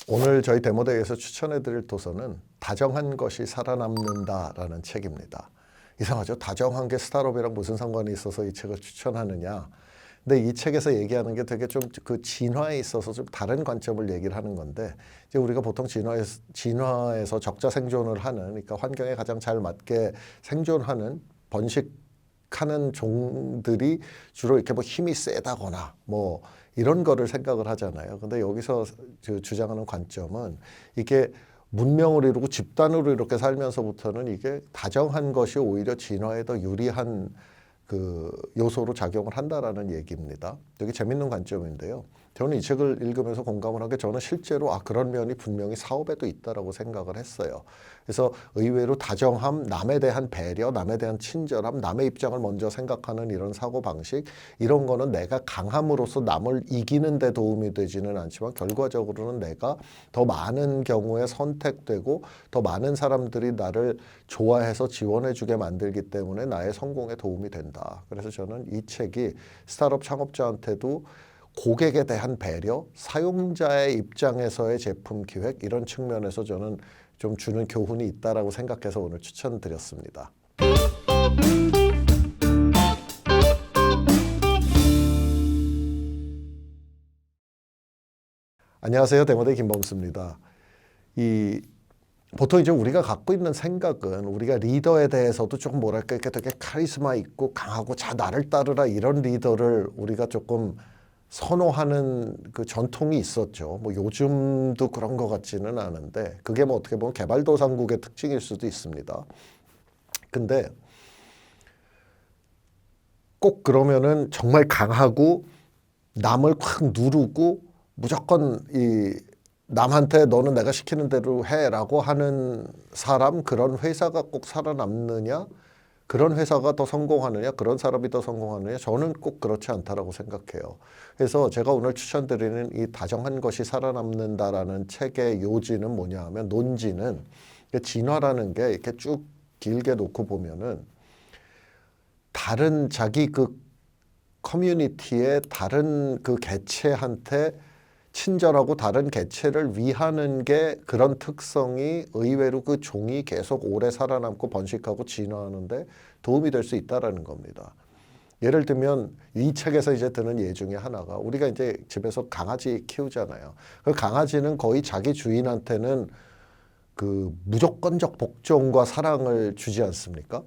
오늘 저희 데모데이에서 추천해드릴 도서는 다정한 것이 살아남는다라는 책입니다. 이상하죠? 다정한 게 스타트업이랑 무슨 상관이 있어서 이 책을 추천하느냐. 근데 이 책에서 얘기하는 게 되게 좀 그 진화에 있어서 좀 다른 관점을 얘기를 하는 건데, 이제 우리가 보통 진화에서 적자 생존을 하는, 그러니까 환경에 가장 잘 맞게 생존하는 번식하는 종들이 주로 이렇게 뭐 힘이 세다거나 뭐 이런 거를 생각을 하잖아요. 근데 여기서 주장하는 관점은 이게 문명을 이루고 집단으로 이렇게 살면서부터는 이게 다정한 것이 오히려 진화에 더 유리한 그 요소로 작용을 한다라는 얘기입니다. 되게 재밌는 관점인데요. 저는 이 책을 읽으면서 공감을 한 게, 저는 실제로 그런 면이 분명히 사업에도 있다라고 생각을 했어요. 그래서 의외로 다정함, 남에 대한 배려, 남에 대한 친절함, 남의 입장을 먼저 생각하는 이런 사고방식, 이런 거는 내가 강함으로써 남을 이기는 데 도움이 되지는 않지만 결과적으로는 내가 더 많은 경우에 선택되고 더 많은 사람들이 나를 좋아해서 지원해주게 만들기 때문에 나의 성공에 도움이 된다. 그래서 저는 이 책이 스타트업 창업자한테도 고객에 대한 배려, 사용자의 입장에서의 제품 기획, 이런 측면에서 저는 좀 주는 교훈이 있다라고 생각해서 오늘 추천드렸습니다. 안녕하세요. 데모데이 김범수입니다. 보통 이제 우리가 갖고 있는 생각은, 우리가 리더에 대해서도 조금 뭐랄까 이렇게 되게 카리스마 있고 강하고 자 나를 따르라 이런 리더를 우리가 조금 선호하는 그 전통이 있었죠. 뭐 요즘도 그런 것 같지는 않은데, 그게 뭐 어떻게 보면 개발도상국의 특징일 수도 있습니다. 근데 꼭 그러면은 정말 강하고 남을 확 누르고 무조건 남한테 너는 내가 시키는 대로 해라고 하는 사람, 그런 회사가 꼭 살아남느냐, 그런 회사가 더 성공하느냐, 그런 사람이 더 성공하느냐, 저는 꼭 그렇지 않다라고 생각해요. 그래서 제가 오늘 추천드리는 이 다정한 것이 살아남는다라는 책의 요지는 뭐냐 하면, 논지는 진화라는 게 이렇게 쭉 길게 놓고 보면은 다른 자기 그 커뮤니티의 다른 그 개체한테 친절하고 다른 개체를 위하는 게, 그런 특성이 의외로 그 종이 계속 오래 살아남고 번식하고 진화하는데 도움이 될 수 있다라는 겁니다. 예를 들면 이 책에서 이제 드는 예 중에 하나가, 우리가 이제 집에서 강아지 키우잖아요. 그 강아지는 거의 자기 주인한테는 그 무조건적 복종과 사랑을 주지 않습니까?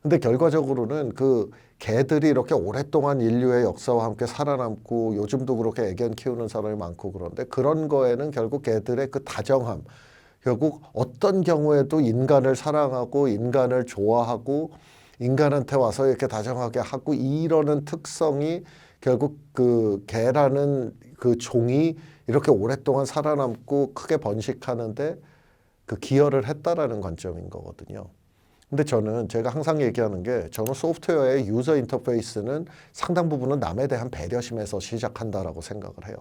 근데 결과적으로는 그 개들이 이렇게 오랫동안 인류의 역사와 함께 살아남고 요즘도 그렇게 애견 키우는 사람이 많고, 그런데 그런 거에는 결국 개들의 그 다정함, 결국 어떤 경우에도 인간을 사랑하고 인간을 좋아하고 인간한테 와서 이렇게 다정하게 하고 이러는 특성이 결국 그 개라는 그 종이 이렇게 오랫동안 살아남고 크게 번식하는데 그 기여를 했다라는 관점인 거거든요. 근데 제가 항상 얘기하는 게, 저는 소프트웨어의 유저 인터페이스는 상당 부분은 남에 대한 배려심에서 시작한다라고 생각을 해요.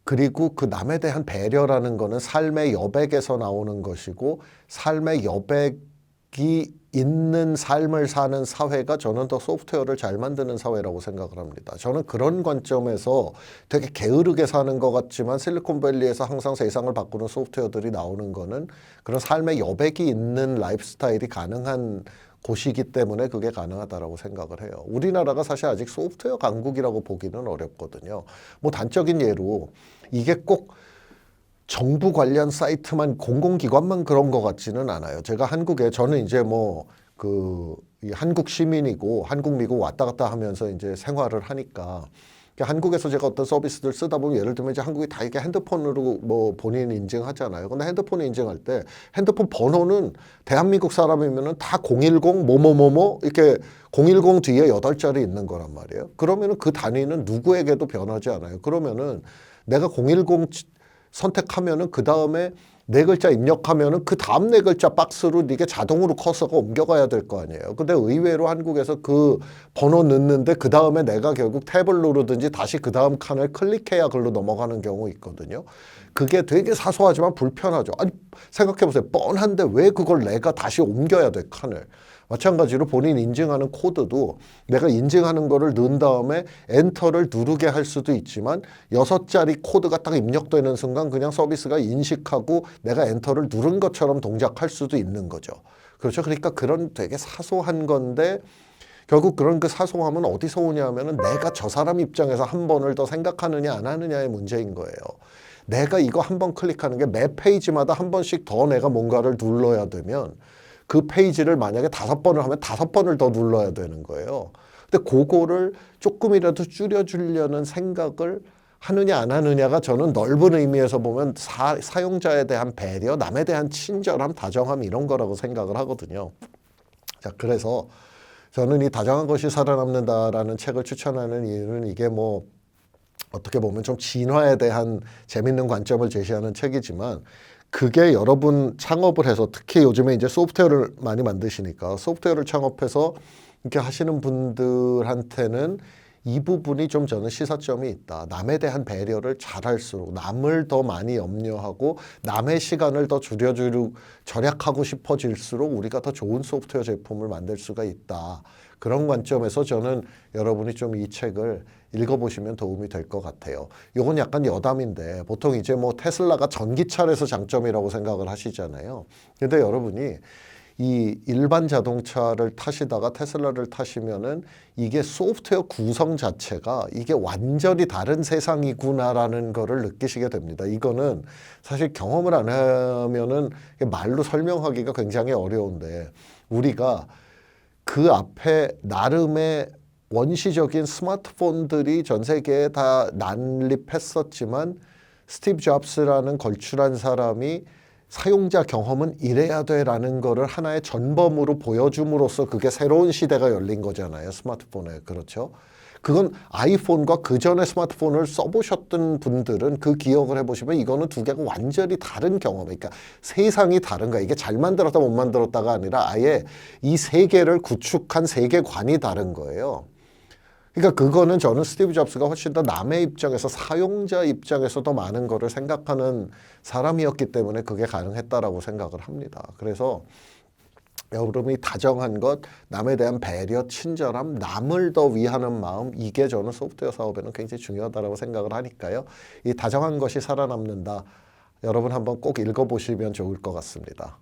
그리고 그 남에 대한 배려라는 거는 삶의 여백에서 나오는 것이고, 삶의 여백이 있는 삶을 사는 사회가 저는 더 소프트웨어를 잘 만드는 사회라고 생각을 합니다. 저는 그런 관점에서 되게 게으르게 사는 것 같지만 실리콘밸리에서 항상 세상을 바꾸는 소프트웨어들이 나오는 거는 그런 삶의 여백이 있는 라이프스타일이 가능한 곳이기 때문에 그게 가능하다라고 생각을 해요. 우리나라가 사실 아직 소프트웨어 강국이라고 보기는 어렵거든요. 뭐 단적인 예로, 이게 꼭 정부 관련 사이트만, 공공기관만 그런 것 같지는 않아요. 제가 저는 이제 한국 시민이고 한국 미국 왔다 갔다 하면서 이제 생활을 하니까, 한국에서 제가 어떤 서비스들 쓰다 보면, 예를 들면 이제 한국이 다 이게 핸드폰으로 뭐 본인 인증하잖아요. 근데 핸드폰 인증할 때 핸드폰 번호는 대한민국 사람이면은 다 010 뭐뭐뭐뭐 이렇게 010 뒤에 8자리 있는 거란 말이에요. 그러면은 그 단위는 누구에게도 변하지 않아요. 그러면은 내가 010 선택하면은 그 다음에 네 글자 입력하면은 그 다음 네 글자 박스로 이게 자동으로 커서가 옮겨가야 될 거 아니에요. 근데 의외로 한국에서 그 번호 넣는데 그 다음에 내가 결국 탭을 누르든지 다시 그 다음 칸을 클릭해야 글로 넘어가는 경우 있거든요. 그게 되게 사소하지만 불편하죠. 아니, 생각해보세요. 뻔한데 왜 그걸 내가 다시 옮겨야 돼, 칸을. 마찬가지로 본인 인증하는 코드도 내가 인증하는 거를 넣은 다음에 엔터를 누르게 할 수도 있지만 6자리 코드가 딱 입력되는 순간 그냥 서비스가 인식하고 내가 엔터를 누른 것처럼 동작할 수도 있는 거죠. 그렇죠. 그러니까 그런 되게 사소한 건데 결국 그런 그 사소함은 어디서 오냐 하면은 내가 저 사람 입장에서 한 번을 더 생각하느냐 안 하느냐의 문제인 거예요. 내가 이거 한 번 클릭하는 게 매 페이지마다 한 번씩 더 내가 뭔가를 눌러야 되면 그 페이지를 만약에 5번을 하면 5번을 더 눌러야 되는 거예요. 근데 그거를 조금이라도 줄여주려는 생각을 하느냐 안 하느냐가 저는 넓은 의미에서 보면 사용자에 대한 배려, 남에 대한 친절함, 다정함 이런 거라고 생각을 하거든요. 자, 그래서 저는 이 다정한 것이 살아남는다라는 책을 추천하는 이유는 이게 뭐 어떻게 보면 좀 진화에 대한 재밌는 관점을 제시하는 책이지만 그게 여러분 창업을 해서 특히 요즘에 이제 소프트웨어를 많이 만드시니까 소프트웨어를 창업해서 이렇게 하시는 분들한테는 이 부분이 좀 저는 시사점이 있다. 남에 대한 배려를 잘할수록 남을 더 많이 염려하고 남의 시간을 더 절약하고 싶어질수록 우리가 더 좋은 소프트웨어 제품을 만들 수가 있다. 그런 관점에서 저는 여러분이 좀 이 책을 읽어보시면 도움이 될 것 같아요. 이건 약간 여담인데 보통 이제 뭐 테슬라가 전기차에서 장점이라고 생각을 하시잖아요. 근데 여러분이 이 일반 자동차를 타시다가 테슬라를 타시면은 이게 소프트웨어 구성 자체가 이게 완전히 다른 세상이구나라는 거를 느끼시게 됩니다. 이거는 사실 경험을 안 하면은 말로 설명하기가 굉장히 어려운데 우리가 그 앞에 나름의 원시적인 스마트폰들이 전 세계에 다 난립했었지만 스티브 잡스라는 걸출한 사람이 사용자 경험은 이래야 돼라는 거를 하나의 전범으로 보여줌으로써 그게 새로운 시대가 열린 거잖아요. 스마트폰에. 그렇죠? 그건 아이폰과 그 전에 스마트폰을 써보셨던 분들은 그 기억을 해보시면 이거는 두 개가 완전히 다른 경험. 그러니까 세상이 다른 거야. 이게 잘 만들었다 못 만들었다가 아니라 아예 이 세계를 구축한 세계관이 다른 거예요. 그러니까 그거는 저는 스티브 잡스가 훨씬 더 남의 입장에서 사용자 입장에서 더 많은 거를 생각하는 사람이었기 때문에 그게 가능했다라고 생각을 합니다. 그래서 여러분이 다정한 것, 남에 대한 배려, 친절함, 남을 더 위하는 마음 이게 저는 소프트웨어 사업에는 굉장히 중요하다고 생각을 하니까요. 이 다정한 것이 살아남는다. 여러분 한번 꼭 읽어보시면 좋을 것 같습니다.